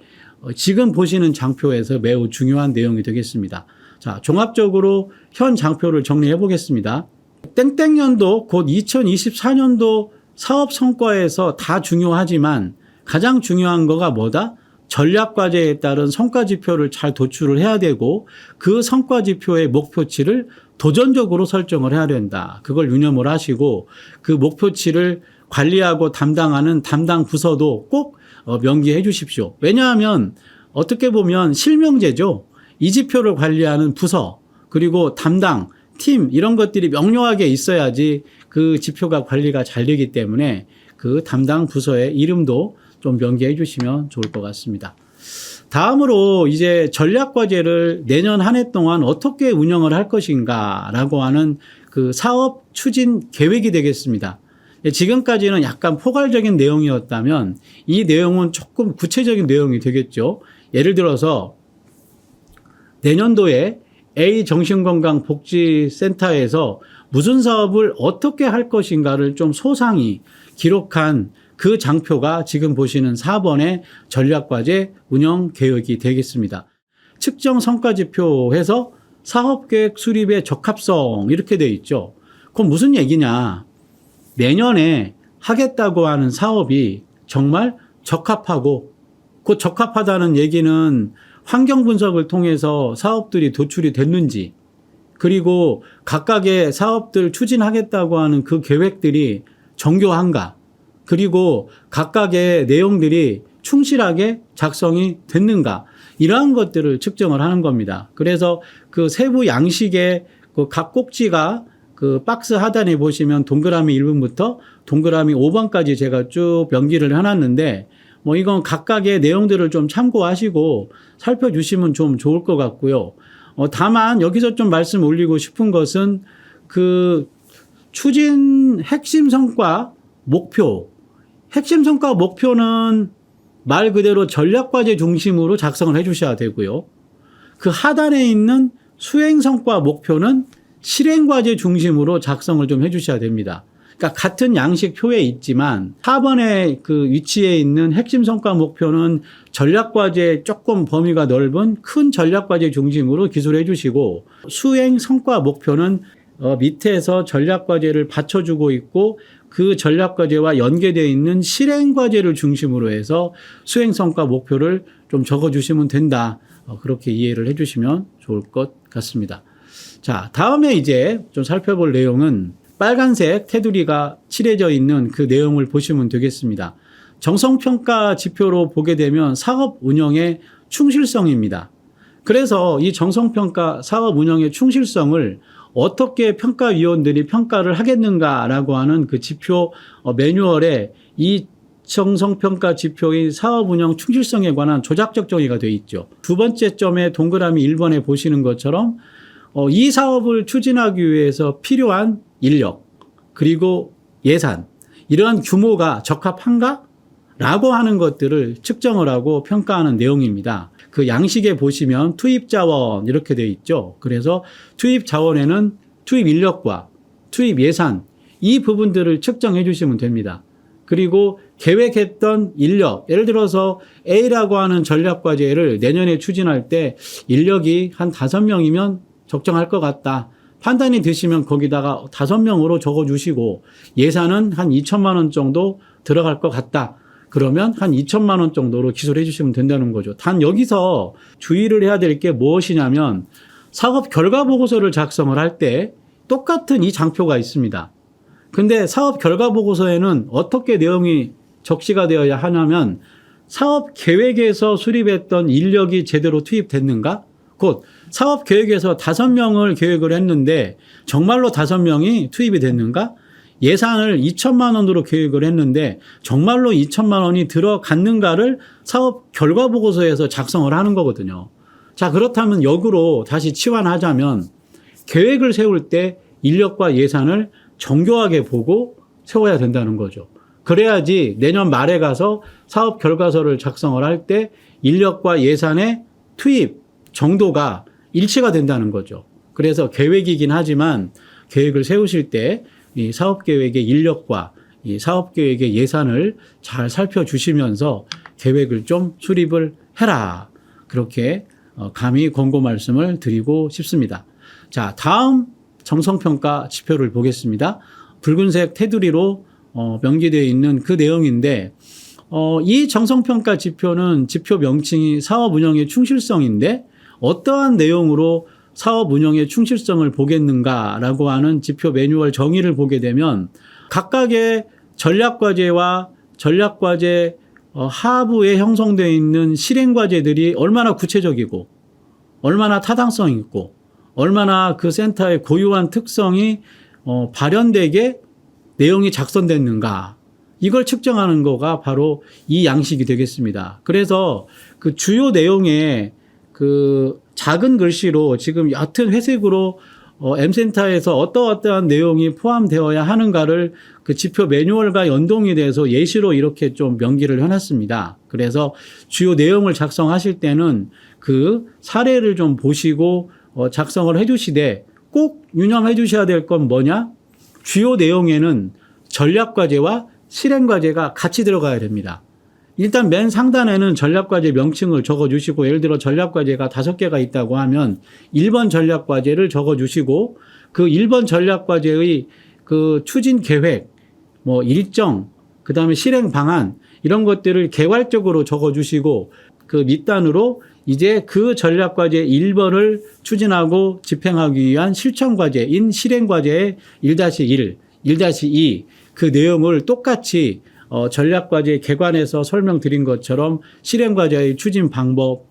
지금 보시는 장표에서 매우 중요한 내용이 되겠습니다. 자, 종합적으로 현 장표를 정리해 보겠습니다. 땡땡년도 곧 2024년도 사업 성과에서 다 중요하지만 가장 중요한 거가 뭐다? 전략과제에 따른 성과지표를 잘 도출을 해야 되고 그 성과지표의 목표치를 도전적으로 설정을 해야 된다. 그걸 유념을 하시고 그 목표치를 관리하고 담당하는 담당 부서도 꼭 명기해 주십시오. 왜냐하면 어떻게 보면 실명제죠. 이 지표를 관리하는 부서 그리고 담당, 팀 이런 것들이 명료하게 있어야지 그 지표가 관리가 잘 되기 때문에 그 담당 부서의 이름도 좀 명기해 주시면 좋을 것 같습니다. 다음으로 이제 전략과제를 내년 한 해 동안 어떻게 운영을 할 것인가라고 하는 그 사업 추진 계획이 되겠습니다. 지금까지는 약간 포괄적인 내용이었다면 이 내용은 조금 구체적인 내용이 되겠죠. 예를 들어서 내년도에 A 정신건강복지센터에서 무슨 사업을 어떻게 할 것인가를 좀 소상히 기록한 그 장표가 지금 보시는 4번의 전략과제 운영 계획이 되겠습니다. 측정 성과지표에서 사업계획 수립의 적합성 이렇게 돼 있죠. 그럼 무슨 얘기냐? 내년에 하겠다고 하는 사업이 정말 적합하고 그 적합하다는 얘기는 환경 분석을 통해서 사업들이 도출이 됐는지 그리고 각각의 사업들 추진하겠다고 하는 그 계획들이 정교한가 그리고 각각의 내용들이 충실하게 작성이 됐는가 이러한 것들을 측정을 하는 겁니다. 그래서 그 세부 양식의 그 각 꼭지가 그 박스 하단에 보시면 동그라미 1번부터 동그라미 5번까지 제가 쭉 명기를 해놨는데 뭐 이건 각각의 내용들을 좀 참고하시고 살펴주시면 좀 좋을 것 같고요. 다만 여기서 좀 말씀 올리고 싶은 것은 그 추진 핵심 성과 목표 핵심 성과 목표는 말 그대로 전략과제 중심으로 작성을 해 주셔야 되고요. 그 하단에 있는 수행 성과 목표는 실행과제 중심으로 작성을 좀 해 주셔야 됩니다. 그러니까 같은 양식표에 있지만 4번의 그 위치에 있는 핵심 성과 목표는 전략과제 조금 범위가 넓은 큰 전략과제 중심으로 기술해 주시고 수행 성과 목표는 밑에서 전략과제를 받쳐주고 있고 그 전략과제와 연계되어 있는 실행과제를 중심으로 해서 수행성과 목표를 좀 적어주시면 된다. 그렇게 이해를 해주시면 좋을 것 같습니다. 자, 다음에 이제 좀 살펴볼 내용은 빨간색 테두리가 칠해져 있는 그 내용을 보시면 되겠습니다. 정성평가 지표로 보게 되면 사업 운영의 충실성입니다. 그래서 이 정성평가 사업 운영의 충실성을 어떻게 평가위원들이 평가를 하겠는가라고 하는 그 지표 매뉴얼에 이 정성평가 지표의 사업운영 충실성에 관한 조작적 정의가 되어 있죠. 두 번째 점에 동그라미 1번에 보시는 것처럼 이 사업을 추진하기 위해서 필요한 인력 그리고 예산 이러한 규모가 적합한가? 라고 하는 것들을 측정을 하고 평가하는 내용입니다. 그 양식에 보시면 투입 자원 이렇게 되어 있죠. 그래서 투입 자원에는 투입 인력과 투입 예산 이 부분들을 측정해 주시면 됩니다. 그리고 계획했던 인력, 예를 들어서 A라고 하는 전략과제를 내년에 추진할 때 인력이 한 5명이면 적정할 것 같다. 판단이 드시면 거기다가 5명으로 적어주시고 예산은 한 2천만 원 정도 들어갈 것 같다. 그러면 한 2천만 원 정도로 기술해 주시면 된다는 거죠. 단 여기서 주의를 해야 될 게 무엇이냐면 사업 결과 보고서를 작성을 할 때 똑같은 이 장표가 있습니다. 근데 사업 결과 보고서에는 어떻게 내용이 적시가 되어야 하냐면 사업 계획에서 수립했던 인력이 제대로 투입됐는가? 곧 사업 계획에서 5명을 계획을 했는데 정말로 5명이 투입이 됐는가? 예산을 2천만 원으로 계획을 했는데 정말로 2천만 원이 들어갔는가를 사업 결과 보고서에서 작성을 하는 거거든요. 자, 그렇다면 역으로 다시 치환하자면 계획을 세울 때 인력과 예산을 정교하게 보고 세워야 된다는 거죠. 그래야지 내년 말에 가서 사업 결과서를 작성을 할 때 인력과 예산의 투입 정도가 일치가 된다는 거죠. 그래서 계획이긴 하지만 계획을 세우실 때 이 사업 계획의 인력과 이 사업 계획의 예산을 잘 살펴주시면서 계획을 좀 수립을 해라. 그렇게 감히 권고 말씀을 드리고 싶습니다. 자, 다음 정성평가 지표를 보겠습니다. 붉은색 테두리로 명기되어 있는 그 내용인데 이 정성평가 지표는 지표 명칭이 사업 운영의 충실성인데 어떠한 내용으로 사업 운영의 충실성을 보겠는가라고 하는 지표 매뉴얼 정의를 보게 되면 각각의 전략과제와 전략과제 하부에 형성되어 있는 실행과제들이 얼마나 구체적이고 얼마나 타당성 있고 얼마나 그 센터의 고유한 특성이 발현되게 내용이 작성됐는가 이걸 측정하는 거가 바로 이 양식이 되겠습니다. 그래서 그 주요 내용에 그 작은 글씨로 지금 옅은 회색으로 M센터에서 어떠한 내용이 포함되어야 하는가를 그 지표 매뉴얼과 연동이 돼서 예시로 이렇게 좀 명기를 해놨습니다. 그래서 주요 내용을 작성하실 때는 그 사례를 좀 보시고 작성을 해주시되 꼭 유념해 주셔야 될 건 뭐냐? 주요 내용에는 전략과제와 실행과제가 같이 들어가야 됩니다. 일단 맨 상단에는 전략과제 명칭을 적어주시고, 예를 들어 전략과제가 5개가 있다고 하면 1번 전략과제를 적어주시고, 그 1번 전략과제의 그 추진 계획, 뭐 일정, 그 다음에 실행 방안 이런 것들을 개괄적으로 적어주시고, 그 밑단으로 이제 그 전략과제 1번을 추진하고 집행하기 위한 실천과제인 실행과제의 1-1, 1-2 그 내용을 똑같이 전략과제 개관에서 설명드린 것처럼 실행과제의 추진 방법,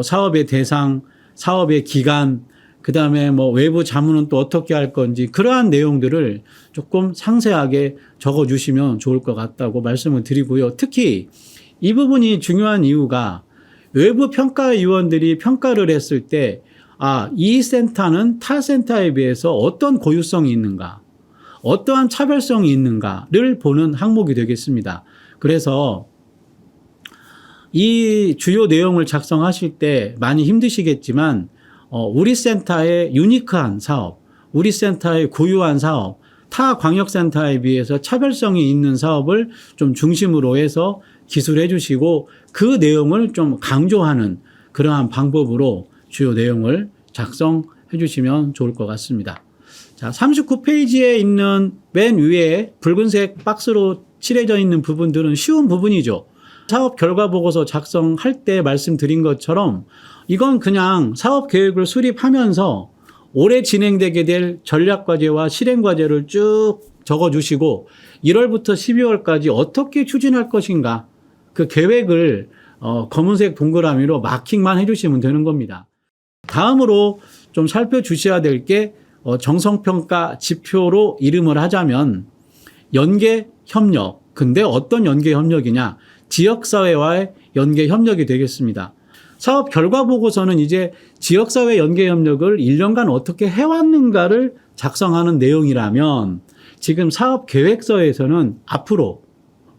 사업의 대상, 사업의 기간, 그 다음에 뭐 외부 자문은 또 어떻게 할 건지 그러한 내용들을 조금 상세하게 적어주시면 좋을 것 같다고 말씀을 드리고요. 특히 이 부분이 중요한 이유가 외부 평가위원들이 평가를 했을 때 이 센터는 타 센터에 비해서 어떤 고유성이 있는가, 어떠한 차별성이 있는가를 보는 항목이 되겠습니다. 그래서 이 주요 내용을 작성하실 때 많이 힘드시겠지만 우리 센터의 유니크한 사업, 우리 센터의 고유한 사업, 타 광역센터에 비해서 차별성이 있는 사업을 좀 중심으로 해서 기술해 주시고 그 내용을 좀 강조하는 그러한 방법으로 주요 내용을 작성해 주시면 좋을 것 같습니다. 자, 39페이지에 있는 맨 위에 붉은색 박스로 칠해져 있는 부분들은 쉬운 부분이죠. 사업 결과 보고서 작성할 때 말씀드린 것처럼 이건 그냥 사업 계획을 수립하면서 올해 진행되게 될 전략과제와 실행과제를 쭉 적어주시고 1월부터 12월까지 어떻게 추진할 것인가 그 계획을 검은색 동그라미로 마킹만 해주시면 되는 겁니다. 다음으로 좀 살펴주셔야 될 게 정성평가 지표로 이름을 하자면 연계협력. 근데 어떤 연계협력이냐? 지역사회와의 연계협력이 되겠습니다. 사업 결과보고서는 이제 지역사회 연계협력을 1년간 어떻게 해왔는가를 작성하는 내용이라면 지금 사업계획서에서는 앞으로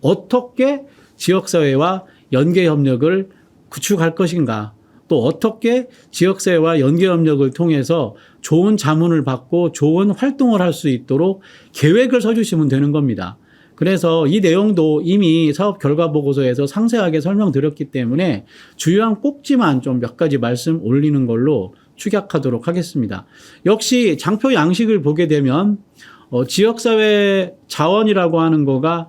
어떻게 지역사회와 연계협력을 구축할 것인가, 또 어떻게 지역사회와 연계협력을 통해서 좋은 자문을 받고 좋은 활동을 할 수 있도록 계획을 서주시면 되는 겁니다. 그래서 이 내용도 이미 사업 결과 보고서에서 상세하게 설명드렸기 때문에 주요한 꼭지만 좀 몇 가지 말씀 올리는 걸로 축약하도록 하겠습니다. 역시 장표 양식을 보게 되면 지역사회 자원이라고 하는 거가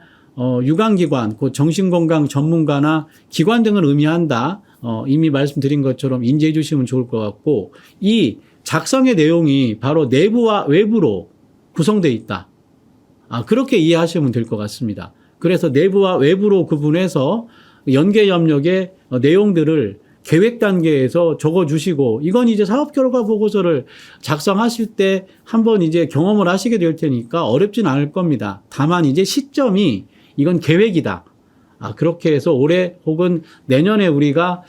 유관기관, 그 정신건강 전문가나 기관 등을 의미한다. 이미 말씀드린 것처럼 인지해 주시면 좋을 것 같고, 이 작성의 내용이 바로 내부와 외부로 구성되어 있다. 그렇게 이해하시면 될 것 같습니다. 그래서 내부와 외부로 구분해서 연계협력의 내용들을 계획 단계에서 적어주시고, 이건 이제 사업 결과 보고서를 작성하실 때 한번 이제 경험을 하시게 될 테니까 어렵진 않을 겁니다. 다만 이제 시점이 이건 계획이다. 그렇게 해서 올해 혹은 내년에 우리가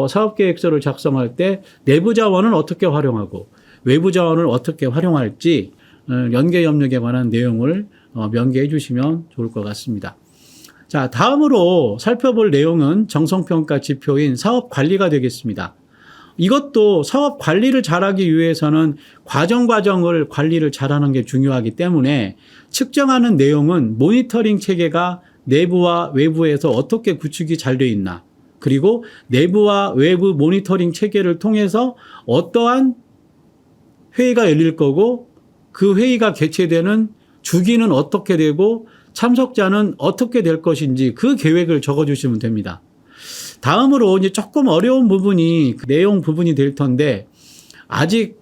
사업계획서를 작성할 때 내부 자원을 어떻게 활용하고 외부 자원을 어떻게 활용할지 연계협력에 관한 내용을 명기해 주시면 좋을 것 같습니다. 자, 다음으로 살펴볼 내용은 정성평가 지표인 사업관리가 되겠습니다. 이것도 사업 관리를 잘하기 위해서는 과정을 관리를 잘하는 게 중요하기 때문에 측정하는 내용은 모니터링 체계가 내부와 외부에서 어떻게 구축이 잘 되어 있나, 그리고 내부와 외부 모니터링 체계를 통해서 어떠한 회의가 열릴 거고 그 회의가 개최되는 주기는 어떻게 되고 참석자는 어떻게 될 것인지 그 계획을 적어주시면 됩니다. 다음으로 이제 조금 어려운 부분이 내용 부분이 될 텐데, 아직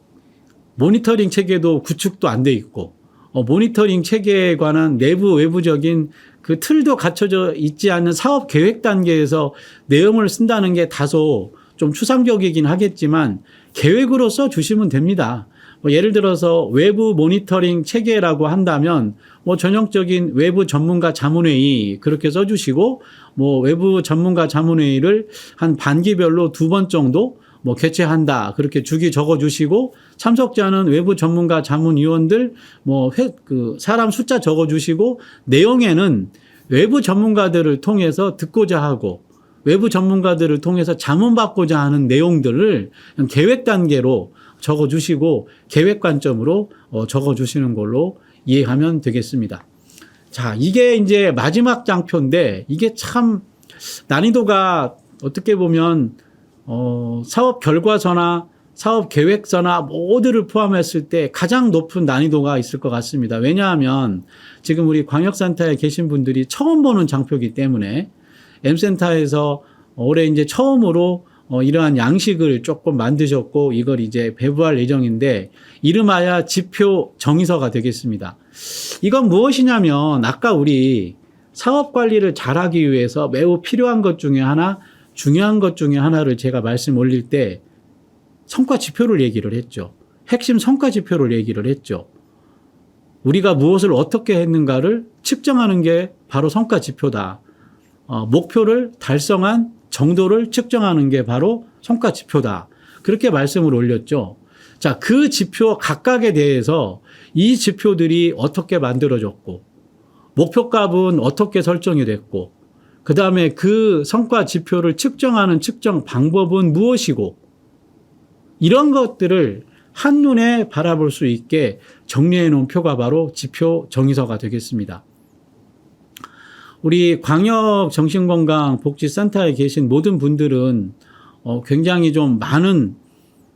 모니터링 체계도 구축도 안 돼 있고 모니터링 체계에 관한 내부 외부적인 그 틀도 갖춰져 있지 않는 사업 계획 단계에서 내용을 쓴다는 게 다소 좀 추상적이긴 하겠지만 계획으로 써 주시면 됩니다. 뭐 예를 들어서 외부 모니터링 체계라고 한다면 뭐 전형적인 외부 전문가 자문회의 그렇게 써주시고 뭐 외부 전문가 자문회의를 한 반기별로 2번 정도 뭐 개최한다 그렇게 주기 적어주시고 참석자는 외부 전문가 자문위원들 뭐 사람 숫자 적어주시고 내용에는 외부 전문가들을 통해서 듣고자 하고 외부 전문가들을 통해서 자문받고자 하는 내용들을 계획 단계로 적어주시고 계획 관점으로 적어주시는 걸로 이해하면 되겠습니다. 자, 이게 이제 마지막 장표인데 이게 참 난이도가 어떻게 보면 사업 결과서나 사업 계획서나 모두를 포함했을 때 가장 높은 난이도가 있을 것 같습니다. 왜냐하면 지금 우리 광역센터에 계신 분들이 처음 보는 장표이기 때문에 M센터에서 올해 이제 처음으로 이러한 양식을 조금 만드셨고 이걸 이제 배부할 예정인데 이름하여 지표 정의서가 되겠습니다. 이건 무엇이냐면 아까 우리 사업 관리를 잘하기 위해서 매우 필요한 것 중에 하나, 중요한 것 중에 하나를 제가 말씀 올릴 때 성과 지표를 얘기를 했죠. 핵심 성과 지표를 얘기를 했죠. 우리가 무엇을 어떻게 했는가를 측정하는 게 바로 성과 지표다. 목표를 달성한 정도를 측정하는 게 바로 성과 지표다. 그렇게 말씀을 올렸죠. 자, 그 지표 각각에 대해서 이 지표들이 어떻게 만들어졌고, 목표값은 어떻게 설정이 됐고, 그 다음에 그 성과 지표를 측정하는 측정 방법은 무엇이고, 이런 것들을 한눈에 바라볼 수 있게 정리해 놓은 표가 바로 지표 정의서가 되겠습니다. 우리 광역정신건강복지센터에 계신 모든 분들은 굉장히 좀 많은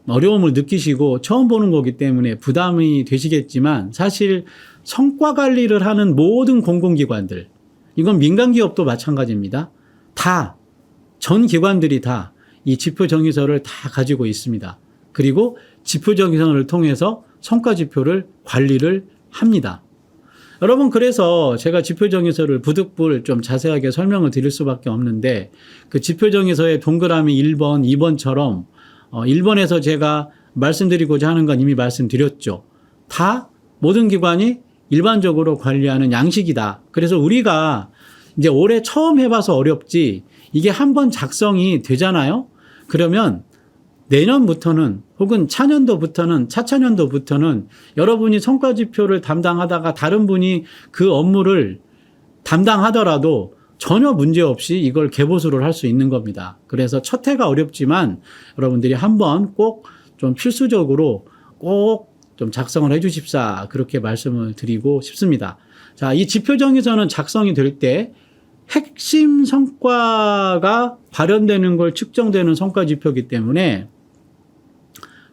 어려움을 느끼시고 처음 보는 거기 때문에 부담이 되시겠지만 사실 성과 관리를 하는 모든 공공기관들, 이건 민간기업도 마찬가지입니다. 다, 전 기관들이 다 이 지표정의서를 다 가지고 있습니다. 그리고 지표정의서를 통해서 성과지표를 관리를 합니다. 여러분, 그래서 제가 지표정의서를 부득불 좀 자세하게 설명을 드릴 수밖에 없는데 그 지표정의서의 동그라미 1번, 2번처럼 1번에서 제가 말씀드리고자 하는 건 이미 말씀드렸죠. 다 모든 기관이 일반적으로 관리하는 양식이다. 그래서 우리가 이제 올해 처음 해봐서 어렵지 이게 한번 작성이 되잖아요. 그러면 내년부터는 혹은 차년도부터는 차차년도부터는 여러분이 성과지표를 담당하다가 다른 분이 그 업무를 담당하더라도 전혀 문제없이 이걸 개보수를 할 수 있는 겁니다. 그래서 첫 해가 어렵지만 여러분들이 한번 꼭 좀 필수적으로 꼭 좀 작성을 해 주십사 그렇게 말씀을 드리고 싶습니다. 자, 이 지표정의서는 작성이 될 때 핵심 성과가 발현되는 걸 측정되는 성과지표이기 때문에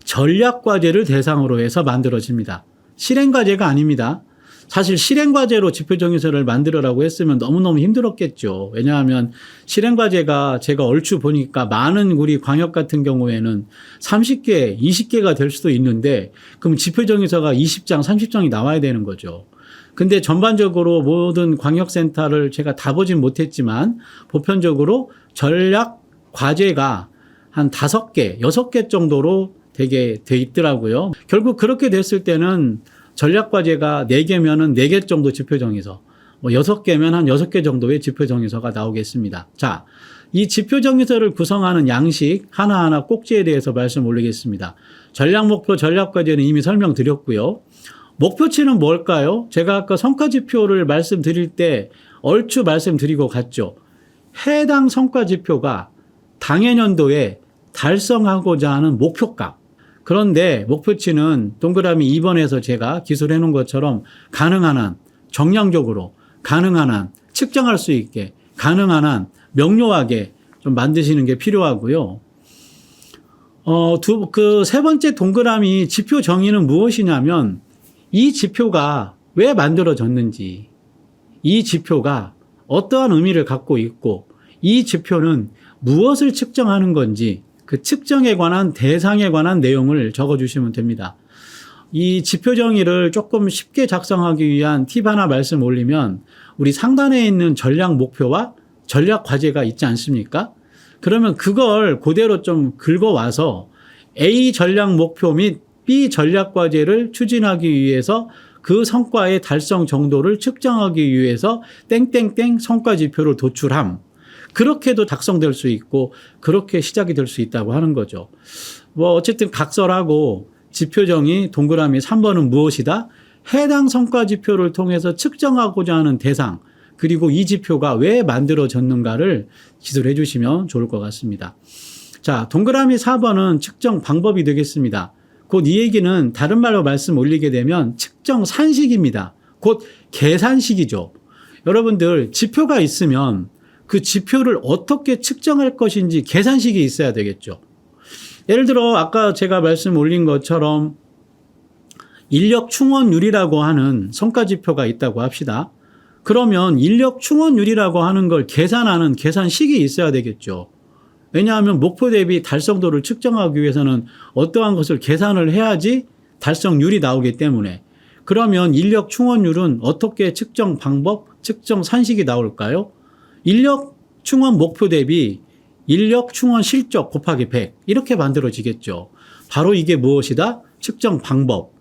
전략과제를 대상으로 해서 만들어집니다. 실행과제가 아닙니다. 사실 실행과제로 지표정의서를 만들어라고 했으면 너무너무 힘들었겠죠. 왜냐하면 실행과제가 제가 얼추 보니까 많은 우리 광역 같은 경우에는 30개, 20개가 될 수도 있는데 그럼 지표정의서가 20장, 30장이 나와야 되는 거죠. 근데 전반적으로 모든 광역센터를 제가 다 보진 못했지만 보편적으로 전략 과제가 한 5개, 6개 정도로 되게 돼 있더라고요. 결국 그렇게 됐을 때는 전략 과제가 4개면은 4개 정도 지표정의서, 뭐 6개면 한 6개 정도의 지표정의서가 나오겠습니다. 자, 이 지표정의서를 구성하는 양식 하나하나 꼭지에 대해서 말씀 올리겠습니다. 전략 목표, 전략 과제는 이미 설명드렸고요. 목표치는 뭘까요? 제가 아까 성과지표를 말씀드릴 때 얼추 말씀드리고 갔죠. 해당 성과지표가 당해년도에 달성하고자 하는 목표값. 그런데 목표치는 동그라미 2번에서 제가 기술해 놓은 것처럼 가능한 한, 정량적으로 가능한 한, 측정할 수 있게 가능한 한 명료하게 좀 만드시는 게 필요하고요. 그 세 번째 동그라미 지표 정의는 무엇이냐면 이 지표가 왜 만들어졌는지, 이 지표가 어떠한 의미를 갖고 있고, 이 지표는 무엇을 측정하는 건지, 그 측정에 관한 대상에 관한 내용을 적어주시면 됩니다. 이 지표 정의를 조금 쉽게 작성하기 위한 팁 하나 말씀 올리면 우리 상단에 있는 전략 목표와 전략 과제가 있지 않습니까? 그러면 그걸 그대로 좀 긁어와서 A 전략 목표 및 B 전략과제를 추진하기 위해서 그 성과의 달성 정도를 측정하기 위해서 땡땡땡 성과지표를 도출함. 그렇게도 작성될 수 있고 그렇게 시작이 될 수 있다고 하는 거죠. 뭐 어쨌든 각설하고 지표정의 동그라미 3번은 무엇이다? 해당 성과지표를 통해서 측정하고자 하는 대상, 그리고 이 지표가 왜 만들어졌는가를 기술해 주시면 좋을 것 같습니다. 자, 동그라미 4번은 측정 방법이 되겠습니다. 곧 이 얘기는 다른 말로 말씀 올리게 되면 측정 산식입니다. 곧 계산식이죠. 여러분들 지표가 있으면 그 지표를 어떻게 측정할 것인지 계산식이 있어야 되겠죠. 예를 들어 아까 제가 말씀 올린 것처럼 인력 충원율이라고 하는 성과지표가 있다고 합시다. 그러면 인력 충원율이라고 하는 걸 계산하는 계산식이 있어야 되겠죠. 왜냐하면 목표 대비 달성도를 측정하기 위해서는 어떠한 것을 계산을 해야지 달성률이 나오기 때문에. 그러면 인력 충원율은 어떻게 측정 방법, 측정 산식이 나올까요? 인력 충원 목표 대비 인력 충원 실적 곱하기 100 이렇게 만들어지겠죠. 바로 이게 무엇이다? 측정 방법.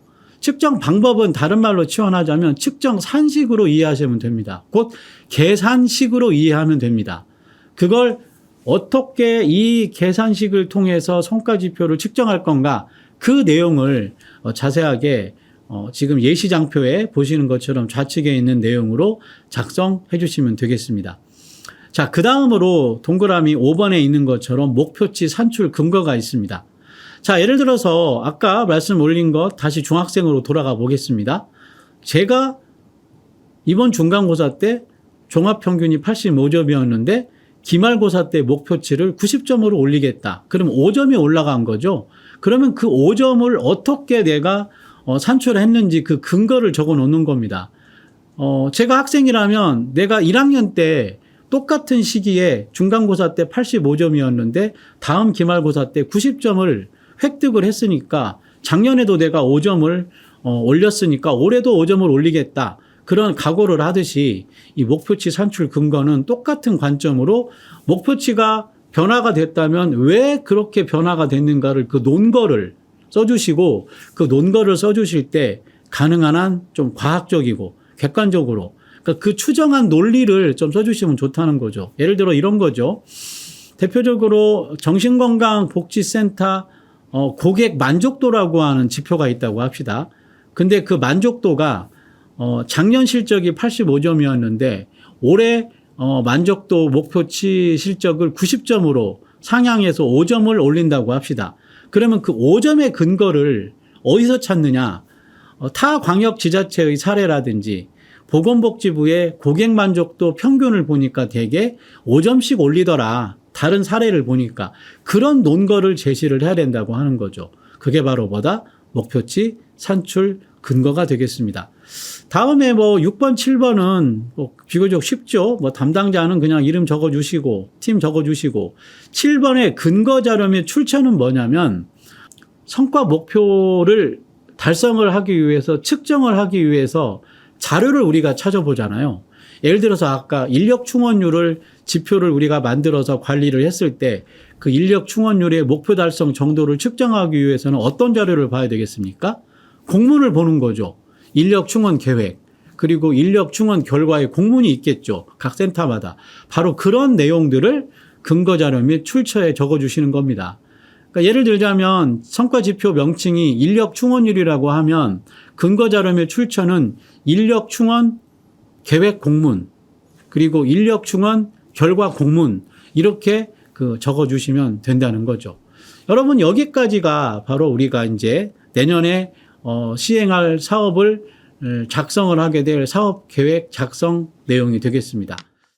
측정 방법은 다른 말로 치환하자면 측정 산식으로 이해하시면 됩니다. 곧 계산식으로 이해하면 됩니다. 그걸 어떻게 이 계산식을 통해서 성과지표를 측정할 건가, 그 내용을 자세하게 지금 예시장표에 보시는 것처럼 좌측에 있는 내용으로 작성해 주시면 되겠습니다. 자, 그 다음으로 동그라미 5번에 있는 것처럼 목표치 산출 근거가 있습니다. 자, 예를 들어서 아까 말씀 올린 것 다시 중학생으로 돌아가 보겠습니다. 제가 이번 중간고사 때 종합평균이 85점이었는데 기말고사 때 목표치를 90점으로 올리겠다. 그럼 5점이 올라간 거죠. 그러면 그 5점을 어떻게 내가 산출했는지 그 근거를 적어 놓는 겁니다. 제가 학생이라면 내가 1학년 때 똑같은 시기에 중간고사 때 85점이었는데 다음 기말고사 때 90점을 획득을 했으니까 작년에도 내가 5점을 올렸으니까 올해도 5점을 올리겠다. 그런 각오를 하듯이 이 목표치 산출 근거는 똑같은 관점으로 목표치가 변화가 됐다면 왜 그렇게 변화가 됐는가를 그 논거를 써주시고, 그 논거를 써주실 때 가능한 한 좀 과학적이고 객관적으로 그러니까 그 추정한 논리를 좀 써주시면 좋다는 거죠. 예를 들어 이런 거죠. 대표적으로 정신건강복지센터 고객 만족도라고 하는 지표가 있다고 합시다. 근데 그 만족도가 작년 실적이 85점이었는데 올해 만족도 목표치 실적을 90점으로 상향해서 5점을 올린다고 합시다. 그러면 그 5점의 근거를 어디서 찾느냐? 타 광역지자체의 사례라든지 보건복지부의 고객 만족도 평균을 보니까 대개 5점씩 올리더라. 다른 사례를 보니까 그런 논거를 제시를 해야 된다고 하는 거죠. 그게 바로 뭐다? 목표치 산출 근거가 되겠습니다. 다음에 6번, 7번은 비교적 쉽죠. 담당자는 그냥 이름 적어주시고 팀 적어주시고 7번의 근거 자료 및 출처는 뭐냐면 성과 목표를 달성을 하기 위해서 측정을 하기 위해서 자료를 우리가 찾아보잖아요. 예를 들어서 아까 인력 충원율을 지표를 우리가 만들어서 관리를 했을 때 그 인력 충원율의 목표 달성 정도를 측정하기 위해서는 어떤 자료를 봐야 되겠습니까? 공문을 보는 거죠. 인력 충원 계획, 그리고 인력 충원 결과의 공문이 있겠죠. 각 센터마다. 바로 그런 내용들을 근거 자료 및 출처에 적어주시는 겁니다. 그러니까 예를 들자면 성과지표 명칭이 인력 충원율이라고 하면 근거 자료 및 출처는 인력 충원 계획 공문, 그리고 인력 충원 결과 공문, 이렇게 적어주시면 된다는 거죠. 여러분, 여기까지가 바로 우리가 이제 내년에 시행할 사업을 작성을 하게 될 사업 계획 작성 내용이 되겠습니다.